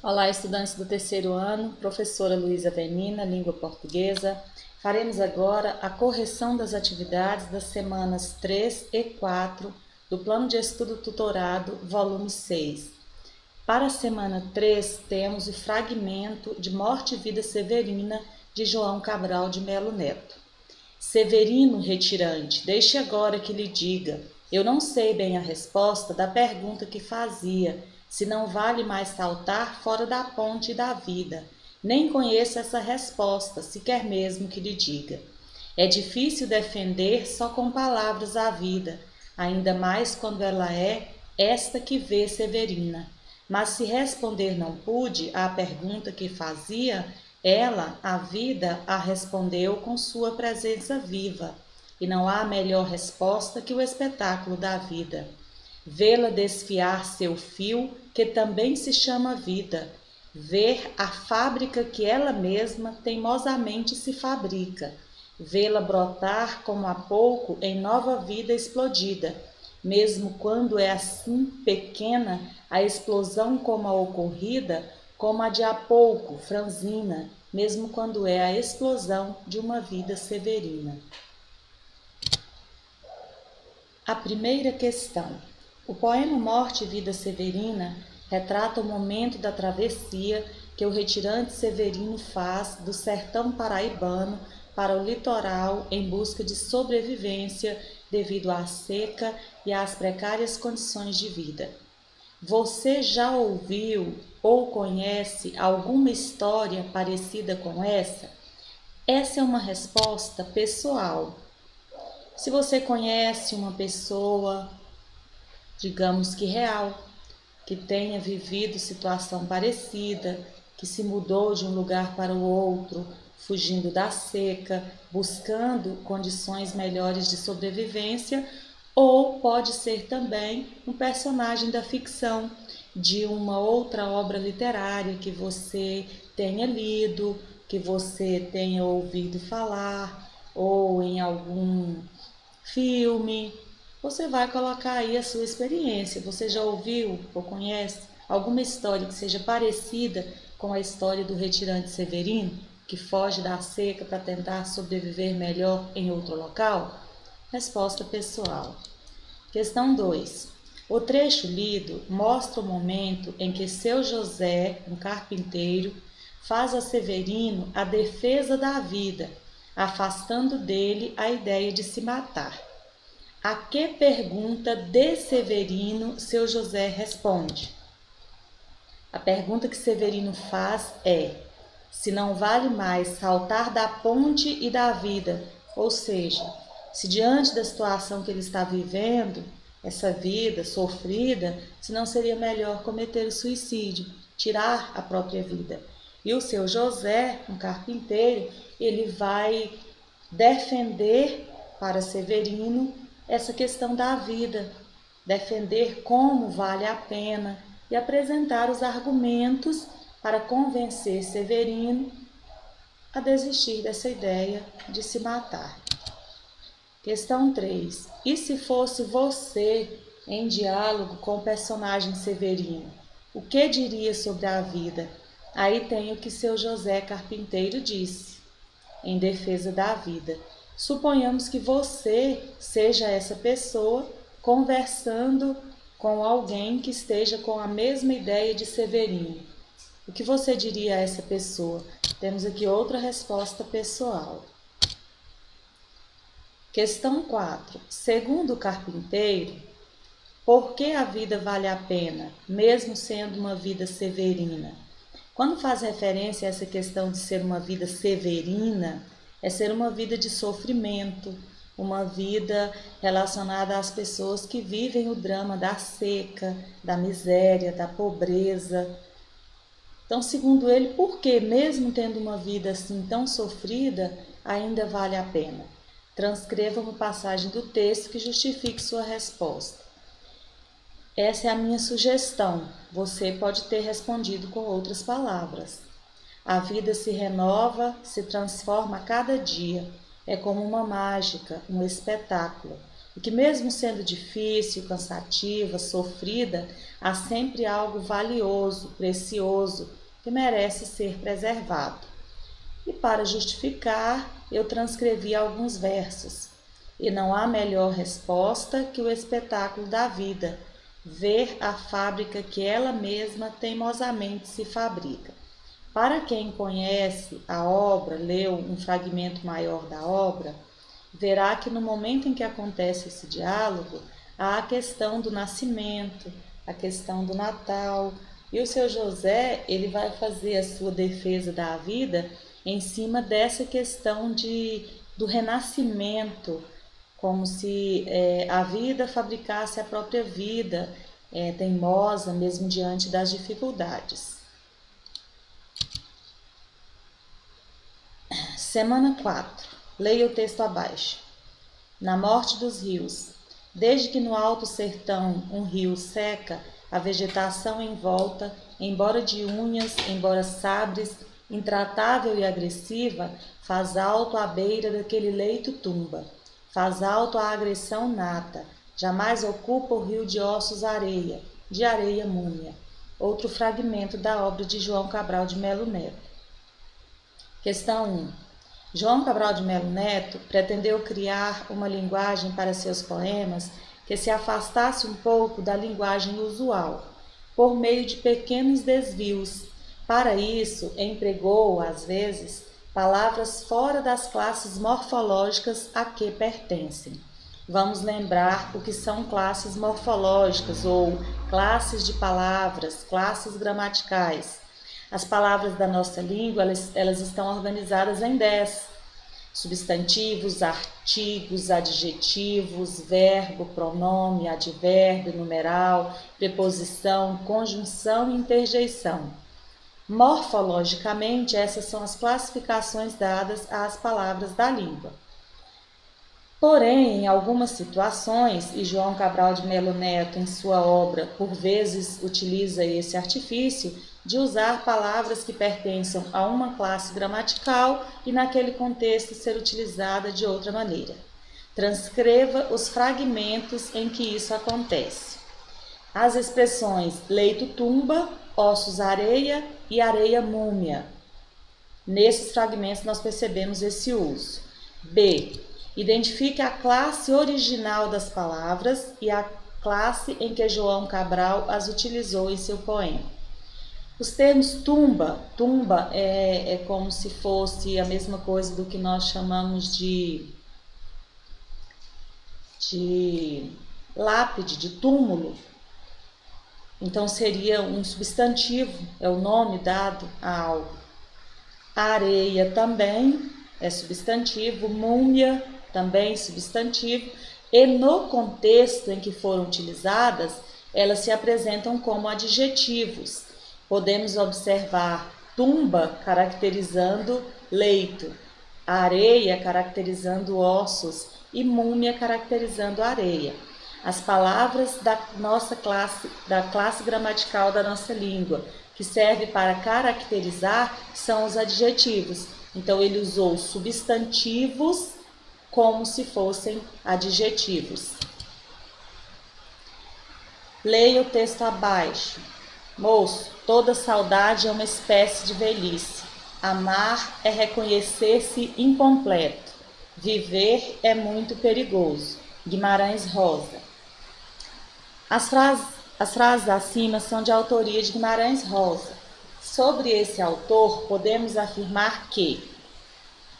Olá, estudantes do terceiro ano, professora Luísa Venina, língua portuguesa. Faremos agora a correção das atividades das semanas 3 e 4 do Plano de Estudo Tutorado, volume 6. Para a semana 3, temos o fragmento de Morte e Vida Severina, de João Cabral de Melo Neto. Severino retirante, deixe agora que lhe diga, eu não sei bem a resposta da pergunta que fazia, se não vale mais saltar fora da ponte da vida. Nem conheço essa resposta, se quer mesmo que lhe diga. É difícil defender só com palavras a vida, ainda mais quando ela é esta que vê Severina. Mas se responder não pude à pergunta que fazia, ela, a vida, a respondeu com sua presença viva, e não há melhor resposta que o espetáculo da vida. Vê-la desfiar seu fio, que também se chama vida, ver a fábrica que ela mesma teimosamente se fabrica, vê-la brotar como há pouco em nova vida explodida, mesmo quando é assim pequena a explosão como a ocorrida, como a de há pouco, franzina, mesmo quando é a explosão de uma vida severina. A primeira questão. O poema Morte e Vida Severina retrata o momento da travessia que o retirante Severino faz do sertão paraibano para o litoral em busca de sobrevivência devido à seca e às precárias condições de vida. Você já ouviu ou conhece alguma história parecida com essa? Essa é uma resposta pessoal. Se você conhece uma pessoa, digamos que real, que tenha vivido situação parecida, que se mudou de um lugar para o outro, fugindo da seca, buscando condições melhores de sobrevivência, ou pode ser também um personagem da ficção, de uma outra obra literária que você tenha lido, que você tenha ouvido falar, ou em algum filme. Você vai colocar aí a sua experiência. Você já ouviu ou conhece alguma história que seja parecida com a história do retirante Severino, que foge da seca para tentar sobreviver melhor em outro local? Resposta pessoal. Questão 2. O trecho lido mostra o momento em que seu José, um carpinteiro, faz a Severino a defesa da vida, afastando dele a ideia de se matar. A que pergunta de Severino seu José responde? A pergunta que Severino faz é: se não vale mais saltar da ponte e da vida, ou seja, se diante da situação que ele está vivendo, essa vida sofrida, se não seria melhor cometer o suicídio, tirar a própria vida. E o seu José, um carpinteiro, ele vai defender para Severino essa questão da vida, defender como vale a pena e apresentar os argumentos para convencer Severino a desistir dessa ideia de se matar. Questão 3. E se fosse você em diálogo com o personagem Severino, o que diria sobre a vida? Aí tem o que seu José Carpinteiro disse, em defesa da vida. Suponhamos que você seja essa pessoa conversando com alguém que esteja com a mesma ideia de Severino. O que você diria a essa pessoa? Temos aqui outra resposta pessoal. Questão 4. Segundo o carpinteiro, por que a vida vale a pena, mesmo sendo uma vida severina? Quando faz referência a essa questão de ser uma vida severina, é ser uma vida de sofrimento, uma vida relacionada às pessoas que vivem o drama da seca, da miséria, da pobreza. Então, segundo ele, por que, mesmo tendo uma vida assim tão sofrida, ainda vale a pena? Transcreva uma passagem do texto que justifique sua resposta. Essa é a minha sugestão. Você pode ter respondido com outras palavras. A vida se renova, se transforma a cada dia. É como uma mágica, um espetáculo. E que mesmo sendo difícil, cansativa, sofrida, há sempre algo valioso, precioso, e merece ser preservado. E para justificar, eu transcrevi alguns versos. E não há melhor resposta que o espetáculo da vida, ver a fábrica que ela mesma teimosamente se fabrica. Para quem conhece a obra, leu um fragmento maior da obra, verá que no momento em que acontece esse diálogo, há a questão do nascimento, a questão do Natal, e o seu José, ele vai fazer a sua defesa da vida em cima dessa questão do renascimento, como se a vida fabricasse a própria vida, teimosa mesmo diante das dificuldades. Semana 4. Leia o texto abaixo. Na morte dos rios. Desde que no alto sertão um rio seca, a vegetação em volta, embora de unhas, embora sabres, intratável e agressiva, faz alto à beira daquele leito tumba. Faz alto a agressão nata. Jamais ocupa o rio de ossos areia, de areia múmia. Outro fragmento da obra de João Cabral de Melo Neto. Questão 1. João Cabral de Melo Neto pretendeu criar uma linguagem para seus poemas que se afastasse um pouco da linguagem usual, por meio de pequenos desvios. Para isso, empregou, às vezes, palavras fora das classes morfológicas a que pertencem. Vamos lembrar o que são classes morfológicas ou classes de palavras, classes gramaticais. As palavras da nossa língua, elas estão organizadas em 10. Substantivos, artigos, adjetivos, verbo, pronome, advérbio, numeral, preposição, conjunção e interjeição. Morfologicamente, essas são as classificações dadas às palavras da língua. Porém, em algumas situações, e João Cabral de Melo Neto, em sua obra, por vezes utiliza esse artifício de usar palavras que pertencem a uma classe gramatical e, naquele contexto, ser utilizada de outra maneira. Transcreva os fragmentos em que isso acontece. As expressões leito tumba, ossos areia e areia múmia. Nesses fragmentos nós percebemos esse uso. B. Identifique a classe original das palavras e a classe em que João Cabral as utilizou em seu poema. Os termos tumba é como se fosse a mesma coisa do que nós chamamos de lápide, de túmulo. Então seria um substantivo, é o nome dado a algo. Areia também é substantivo, múmia também substantivo, e no contexto em que foram utilizadas, elas se apresentam como adjetivos. Podemos observar tumba caracterizando leito, areia caracterizando ossos e múmia caracterizando areia. As palavras da nossa classe, da classe gramatical da nossa língua, que serve para caracterizar, são os adjetivos. Então ele usou substantivos como se fossem adjetivos. Leia o texto abaixo. Moço, toda saudade é uma espécie de velhice. Amar é reconhecer-se incompleto. Viver é muito perigoso. Guimarães Rosa. As frases acima são de autoria de Guimarães Rosa. Sobre esse autor, podemos afirmar que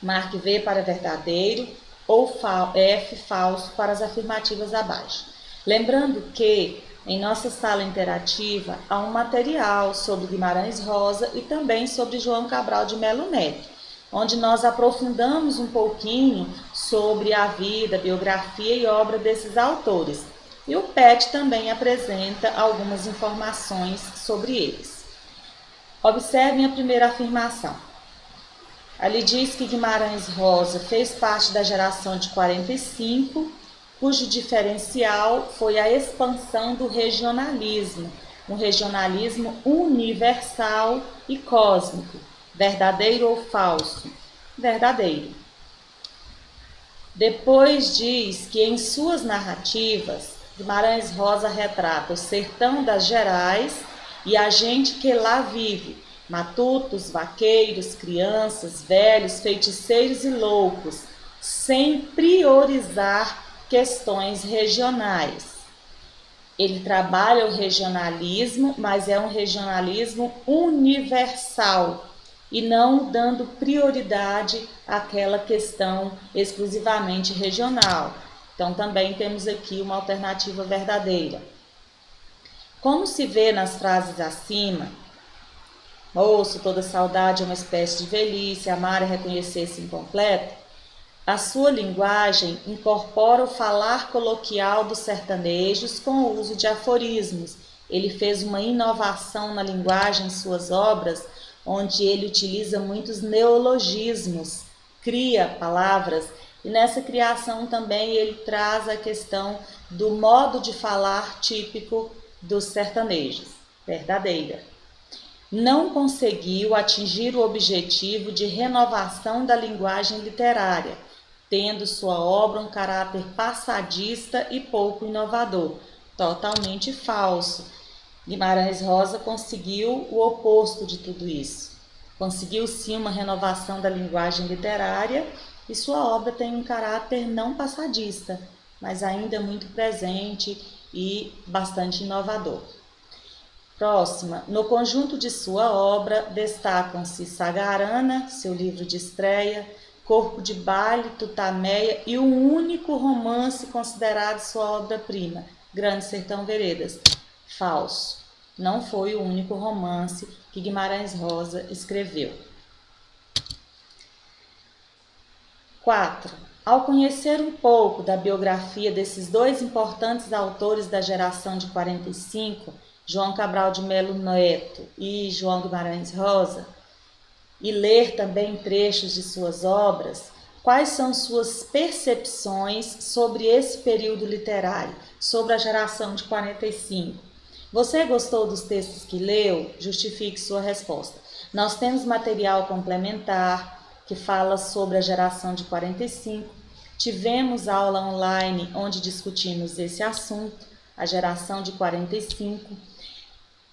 marque V para verdadeiro ou F falso para as afirmativas abaixo. Lembrando que em nossa sala interativa há um material sobre Guimarães Rosa e também sobre João Cabral de Melo Neto, onde nós aprofundamos um pouquinho sobre a vida, biografia e obra desses autores. E o PET também apresenta algumas informações sobre eles. Observem a primeira afirmação. Ali diz que Guimarães Rosa fez parte da geração de 45, cujo diferencial foi a expansão do regionalismo, um regionalismo universal e cósmico. Verdadeiro ou falso? Verdadeiro. Depois diz que em suas narrativas, Guimarães Rosa retrata o sertão das Gerais e a gente que lá vive, matutos, vaqueiros, crianças, velhos, feiticeiros e loucos, sem priorizar questões regionais. Ele trabalha o regionalismo, mas é um regionalismo universal e não dando prioridade àquela questão exclusivamente regional. Então, também temos aqui uma alternativa verdadeira. Como se vê nas frases acima, moço, toda saudade é uma espécie de velhice, amar é reconhecer-se incompleto, a sua linguagem incorpora o falar coloquial dos sertanejos com o uso de aforismos. Ele fez uma inovação na linguagem em suas obras, onde ele utiliza muitos neologismos, cria palavras, e nessa criação também ele traz a questão do modo de falar típico dos sertanejos. Verdadeira. Não conseguiu atingir o objetivo de renovação da linguagem literária, tendo sua obra um caráter passadista e pouco inovador. Totalmente falso. Guimarães Rosa conseguiu o oposto de tudo isso. Conseguiu sim uma renovação da linguagem literária e sua obra tem um caráter não passadista, mas ainda muito presente e bastante inovador. Próxima, no conjunto de sua obra destacam-se Sagarana, seu livro de estreia, Corpo de Baile, Tutameia e o único romance considerado sua obra-prima, Grande Sertão Veredas. Falso. Não foi o único romance que Guimarães Rosa escreveu. 4. Ao conhecer um pouco da biografia desses dois importantes autores da geração de 45, João Cabral de Melo Neto e João Guimarães Rosa, e ler também trechos de suas obras, quais são suas percepções sobre esse período literário, sobre a geração de 45? Você gostou dos textos que leu? Justifique sua resposta. Nós temos material complementar que fala sobre a geração de 45. Tivemos aula online onde discutimos esse assunto, a geração de 45.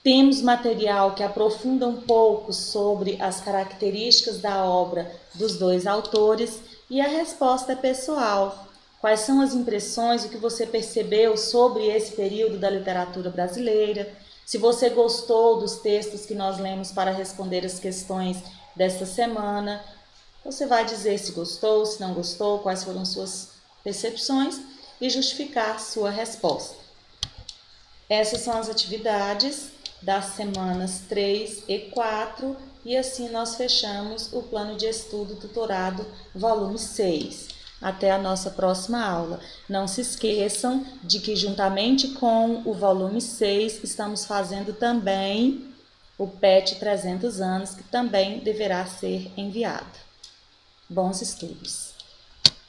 Temos material que aprofunda um pouco sobre as características da obra dos dois autores e a resposta é pessoal. Quais são as impressões, o que você percebeu sobre esse período da literatura brasileira? Se você gostou dos textos que nós lemos para responder as questões desta semana, você vai dizer se gostou, se não gostou, quais foram suas percepções e justificar sua resposta. Essas são as atividades das semanas 3 e 4 e assim nós fechamos o plano de estudo tutorado volume 6. Até a nossa próxima aula. Não se esqueçam de que juntamente com o volume 6 estamos fazendo também o PET 300 anos, que também deverá ser enviado. Bons estudos!